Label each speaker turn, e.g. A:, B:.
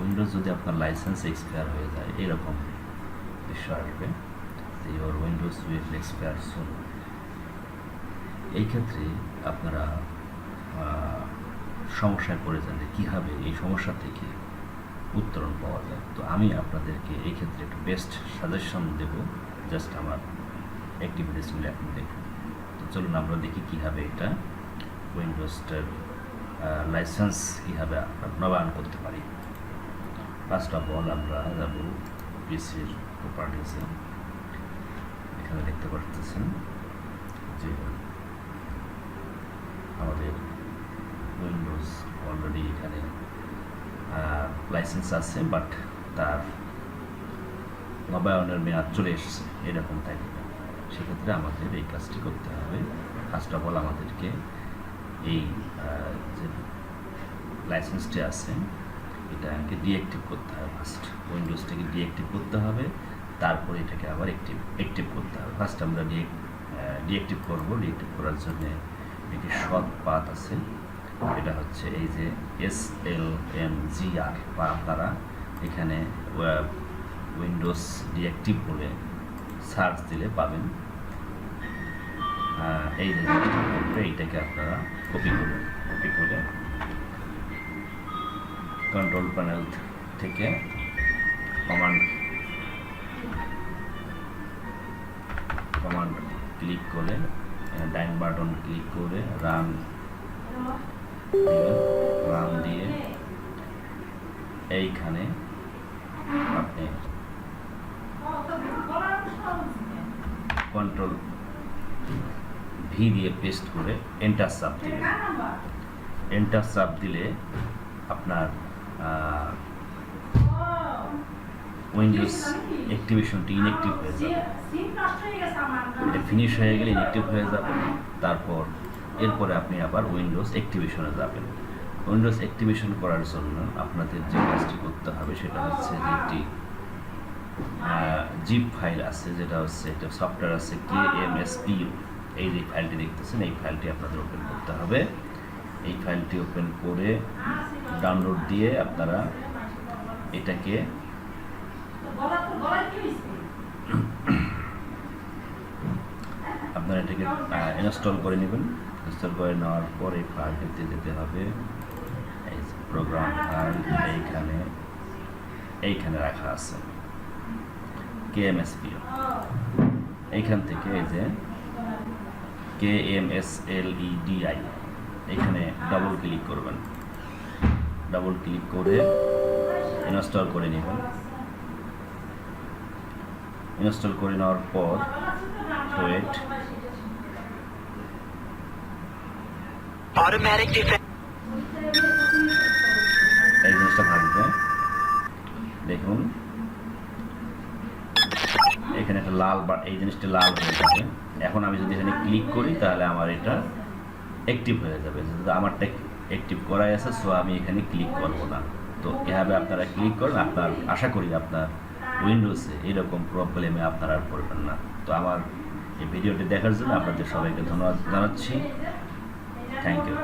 A: Windows যদি আপনার licence expire হয়ে যায় এরকম বিষয় আসবে যে ইওর উইন্ডোজ উইল এক্সপায়ার সুন। এই ক্ষেত্রে আপনারা সমস্যায় পড়ে যান যে কীভাবে এই সমস্যা থেকে উত্তরণ পাওয়া যায়। তো আমি আপনাদেরকে এই ক্ষেত্রে একটু বেস্ট সাজেশন দেব, জাস্ট আমার অ্যাক্টিভিটিসগুলো এখন দেখুন। তো চলুন আমরা দেখি কীভাবে এটা উইন্ডোজটার লাইসেন্স কীভাবে নবায়ন করতে পারি। ফার্স্ট অফ অল আমরা যাব পিসির প্রপার্টিসে। এখানে দেখতে পাচ্ছেন যে আমাদের উইন্ডোজ অলরেডি এখানে লাইসেন্স আছে, বাট তার নবায়নের মেয়াদ চলে এসেছে এরকম থাকে। সেক্ষেত্রে আমাদের এই কাজটি করতে হবে। ফার্স্ট অফ অল আমাদেরকে এই যে লাইসেন্সটি আছে এটাকে ডিঅ্যাক্টিভ করতে হবে। ফার্স্ট উইন্ডোজটাকে ডিঅ্যাক্টিভ করতে হবে, তারপরে এটাকে আবার অ্যাক্টিভ করতে হবে। ফার্স্ট আমরা ডিঅ্যাক্টিভ করব। ডিঅ্যাক্টিভ করার জন্য একটি সৎ পাথ আছে, এটা হচ্ছে এই যে SLMGR, বা আপনারা এখানে উইন্ডোজ ডিঅ্যাক্টিভ বলে সার্চ দিলে পাবেন। এই যে এইটাকে আপনারা কপি করে কন্ট্রোল প্যানেল থেকে কমান্ড ক্লিক করে ডাইন বাটন ক্লিক করে রান দিয়ে এইখানে আপনি কন্ট্রোল ভি দিয়ে পেস্ট করে এন্টার চাপ দিবেন। এন্টার চাপ দিলে আপনার উইন্ডোজ অ্যাক্টিভেশনটি ইনঅ্যাক্টিভ হয়ে যাবে। এটা ফিনিশ হয়ে গেলে ইনঅ্যাক্টিভ হয়ে যাবে। এরপরে আপনি আবার উইন্ডোজ অ্যাক্টিভেশনে যাবেন। উইন্ডোজ অ্যাক্টিভেশন করার জন্য আপনাদের যে কাজটি করতে হবে সেটা হচ্ছে যে একটি জিপ ফাইল আছে, যেটা হচ্ছে একটা সফটওয়্যার আছে KMSPU। এই যে ফাইলটি দেখতেছেন, এই ফাইলটি আপনাদের ওপেন করতে হবে। এই ফাইলটি ওপেন করে ডাউনলোড দিয়ে আপনারা এটাকে ইনস্টল করে নেবেন। ইনস্টল করে নেওয়ার পর এই ফাইলটিতে যেতে হবে। এই প্রোগ্রাম ফাইল এইখানে রাখা আছে KMSPU। এইখান থেকে এই যে KMSLEDI এখানে ডাবল ক্লিক করবেন। ডাবল ক্লিক করে ইনস্টল করে নেবেন। ইনস্টল করে নেওয়ার পর ওয়েট এই জিনিসটা থাকবে। দেখুন এখানে একটা লাল, বা এই জিনিসটা লাল হয়ে যাবে। এখন আমি যদি এখানে ক্লিক করি তাহলে আমার এটা অ্যাক্টিভ হয়ে যাবে। আমারটা অ্যাক্টিভ করাই আছে, সো আমি এখানে ক্লিক করব না। তো এভাবে আপনারা ক্লিক করেন। আপনার আশা করি আপনার উইন্ডোজে এরকম প্রবলেমে আপনারা আর পড়বেন না। তো আমার এই ভিডিওটি দেখার জন্য আপনাদের সবাইকে ধন্যবাদ জানাচ্ছি। Thank you.